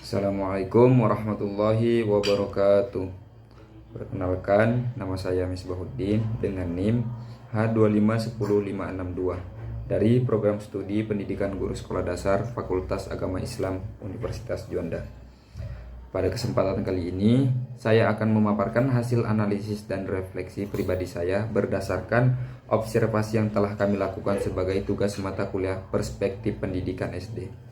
Assalamualaikum warahmatullahi wabarakatuh. Perkenalkan, nama saya Misbahuddin dengan NIM H2510562 dari Program Studi Pendidikan Guru Sekolah Dasar Fakultas Agama Islam Universitas Juanda. Pada kesempatan kali ini, saya akan memaparkan hasil analisis dan refleksi pribadi saya berdasarkan observasi yang telah kami lakukan sebagai tugas mata kuliah Perspektif Pendidikan SD.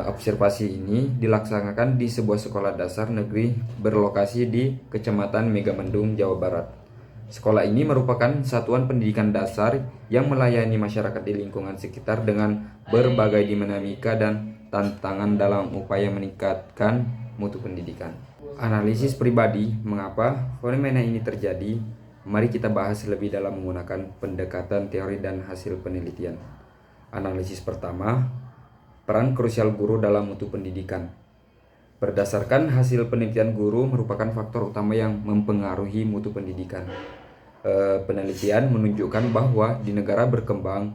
Observasi ini dilaksanakan di sebuah sekolah dasar negeri berlokasi di Kecamatan Megamendung, Jawa Barat. Sekolah ini merupakan satuan pendidikan dasar yang melayani masyarakat di lingkungan sekitar dengan berbagai dinamika dan tantangan dalam upaya meningkatkan mutu pendidikan. Analisis pribadi mengapa fenomena ini terjadi, mari kita bahas lebih dalam menggunakan pendekatan teori dan hasil penelitian. Analisis pertama, peran krusial guru dalam mutu pendidikan. Berdasarkan hasil penelitian, guru merupakan faktor utama yang mempengaruhi mutu pendidikan. Penelitian menunjukkan bahwa di negara berkembang,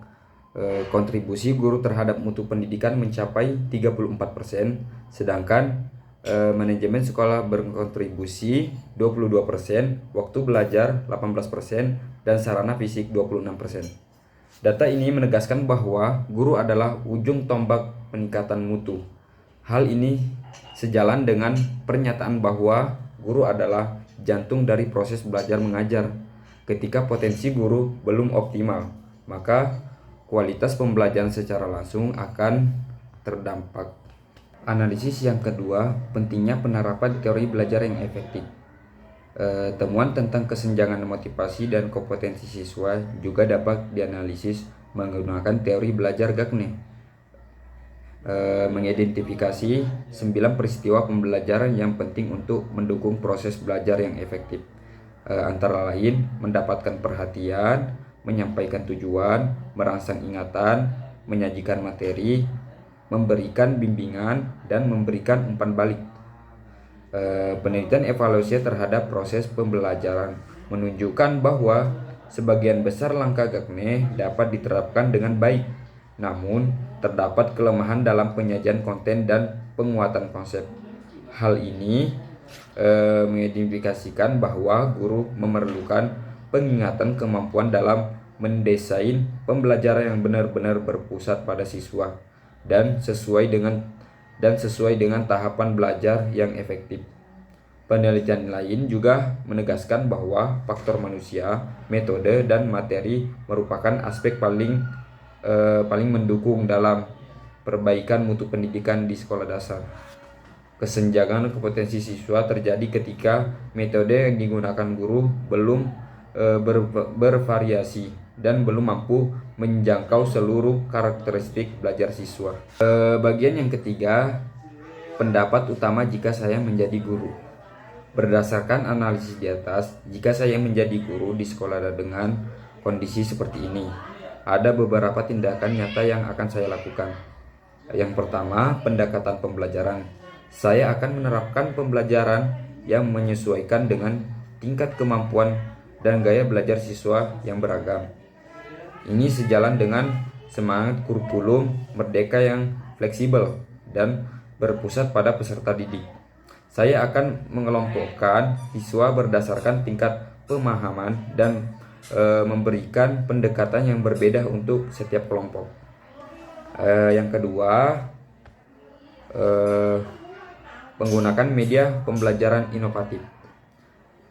kontribusi guru terhadap mutu pendidikan mencapai 34%, sedangkan manajemen sekolah berkontribusi 22%, waktu belajar 18%, dan sarana fisik 26%. Data ini menegaskan bahwa guru adalah ujung tombak peningkatan mutu. Hal ini sejalan dengan pernyataan bahwa guru adalah jantung dari proses belajar mengajar. Ketika potensi guru belum optimal, maka kualitas pembelajaran secara langsung akan terdampak. Analisis yang kedua, pentingnya penerapan teori belajar yang efektif. Temuan tentang kesenjangan motivasi dan kompetensi siswa juga dapat dianalisis menggunakan teori belajar Gagne. Mengidentifikasi 9 peristiwa pembelajaran yang penting untuk mendukung proses belajar yang efektif. Antara lain mendapatkan perhatian, menyampaikan tujuan, merangsang ingatan, menyajikan materi, memberikan bimbingan, dan memberikan umpan balik. Penelitian evaluasi terhadap proses pembelajaran menunjukkan bahwa sebagian besar langkah Gagne dapat diterapkan dengan baik, namun terdapat kelemahan dalam penyajian konten dan penguatan konsep. Hal ini mengidentifikasikan bahwa guru memerlukan peningkatan kemampuan dalam mendesain pembelajaran yang benar-benar berpusat pada siswa dan sesuai dengan tahapan belajar yang efektif. Penelitian lain juga menegaskan bahwa faktor manusia, metode, dan materi merupakan aspek paling mendukung dalam perbaikan mutu pendidikan di sekolah dasar. Kesenjangan kompetensi siswa terjadi ketika metode yang digunakan guru belum bervariasi dan belum mampu menjangkau seluruh karakteristik belajar siswa. Bagian yang ketiga, pendapat utama jika saya menjadi guru. Berdasarkan analisis di atas, jika saya menjadi guru di sekolah dengan kondisi seperti ini, ada beberapa tindakan nyata yang akan saya lakukan. Yang pertama, pendekatan pembelajaran. Saya akan menerapkan pembelajaran yang menyesuaikan dengan tingkat kemampuan dan gaya belajar siswa yang beragam. Ini sejalan dengan semangat kurikulum merdeka yang fleksibel dan berpusat pada peserta didik. Saya akan mengelompokkan siswa berdasarkan tingkat pemahaman dan memberikan pendekatan yang berbeda untuk setiap kelompok. Yang kedua, menggunakan media pembelajaran inovatif.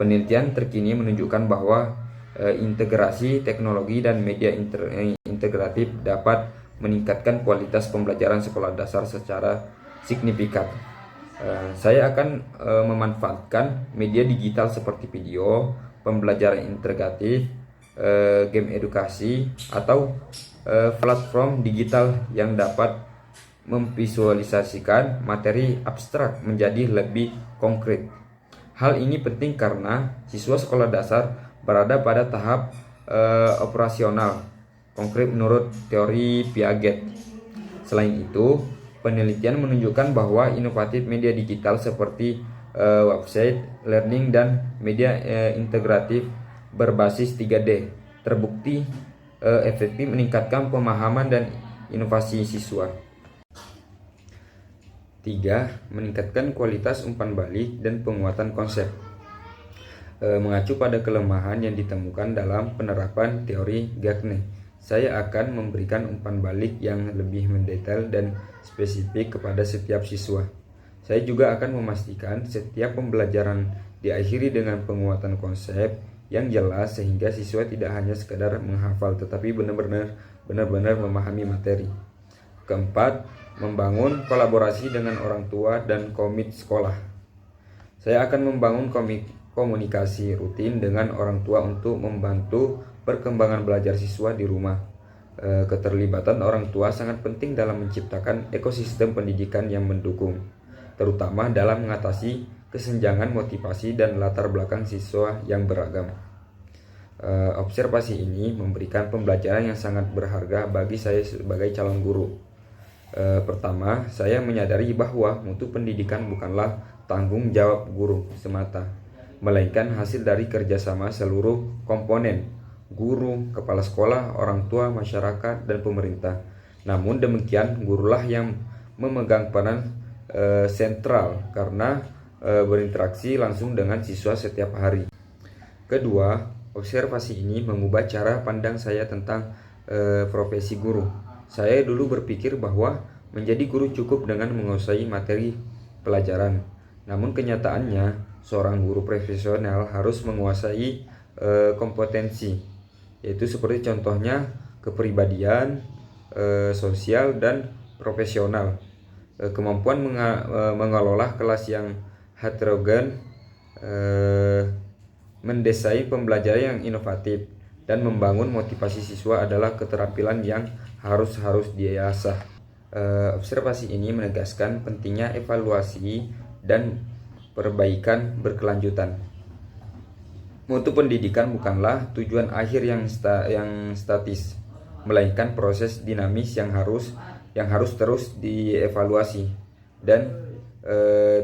Penelitian terkini menunjukkan bahwa integrasi teknologi dan media integratif dapat meningkatkan kualitas pembelajaran sekolah dasar secara signifikan. Saya akan memanfaatkan media digital seperti video, pembelajaran integratif, game edukasi, atau platform digital yang dapat memvisualisasikan materi abstrak menjadi lebih konkret. Hal ini penting karena siswa sekolah dasar berada pada tahap operasional konkret menurut teori Piaget. Selain itu, penelitian menunjukkan bahwa inovatif media digital seperti website, learning, dan media integratif berbasis 3D terbukti efektif meningkatkan pemahaman dan inovasi siswa. 3. Meningkatkan kualitas umpan balik dan penguatan konsep. Mengacu pada kelemahan yang ditemukan dalam penerapan teori Gagne, saya akan memberikan umpan balik yang lebih mendetail dan spesifik kepada setiap siswa. Saya juga akan memastikan setiap pembelajaran diakhiri dengan penguatan konsep yang jelas sehingga siswa tidak hanya sekadar menghafal tetapi benar-benar memahami materi. Keempat, membangun kolaborasi dengan orang tua dan komit sekolah. Saya akan membangun komunikasi rutin dengan orang tua untuk membantu perkembangan belajar siswa di rumah. Keterlibatan orang tua sangat penting dalam menciptakan ekosistem pendidikan yang mendukung, terutama dalam mengatasi kesenjangan motivasi dan latar belakang siswa yang beragam. Observasi ini memberikan pembelajaran yang sangat berharga bagi saya sebagai calon guru. Pertama, saya menyadari bahwa mutu pendidikan bukanlah tanggung jawab guru semata, melainkan hasil dari kerjasama seluruh komponen, guru, kepala sekolah, orang tua, masyarakat, dan pemerintah. Namun demikian, gurulah yang memegang peran sentral karena berinteraksi langsung dengan siswa setiap hari. Kedua, observasi ini mengubah cara pandang saya tentang profesi guru. Saya dulu berpikir bahwa menjadi guru cukup dengan menguasai materi pelajaran. Namun kenyataannya, seorang guru profesional harus menguasai kompetensi, yaitu seperti contohnya kepribadian, sosial, dan profesional. Kemampuan mengelola kelas yang heterogen, mendesain pembelajaran yang inovatif, dan membangun motivasi siswa adalah keterampilan yang harus diasah. Observasi ini menegaskan pentingnya evaluasi dan perbaikan berkelanjutan. Mutu pendidikan bukanlah tujuan akhir yang statis, melainkan proses dinamis yang harus terus dievaluasi dan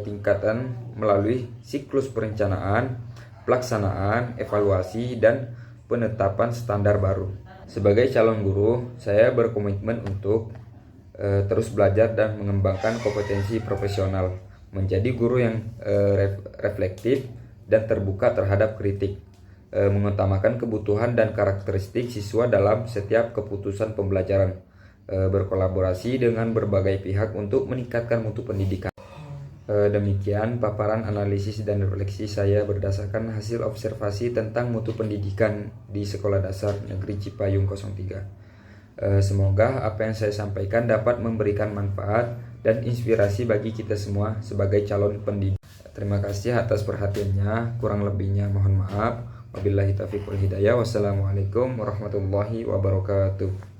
tingkatan melalui siklus perencanaan, pelaksanaan, evaluasi, dan penetapan standar baru. Sebagai calon guru, saya berkomitmen untuk terus belajar dan mengembangkan kompetensi profesional, menjadi guru yang reflektif dan terbuka terhadap kritik, mengutamakan kebutuhan dan karakteristik siswa dalam setiap keputusan pembelajaran, berkolaborasi dengan berbagai pihak untuk meningkatkan mutu pendidikan. Demikian paparan analisis dan refleksi saya berdasarkan hasil observasi tentang mutu pendidikan di Sekolah Dasar Negeri Cipayung 03. Semoga apa yang saya sampaikan dapat memberikan manfaat dan inspirasi bagi kita semua sebagai calon pendidik. Terima kasih atas perhatiannya, kurang lebihnya mohon maaf. Wabillahi taufiq wal hidayah. Wassalamualaikum warahmatullahi wabarakatuh.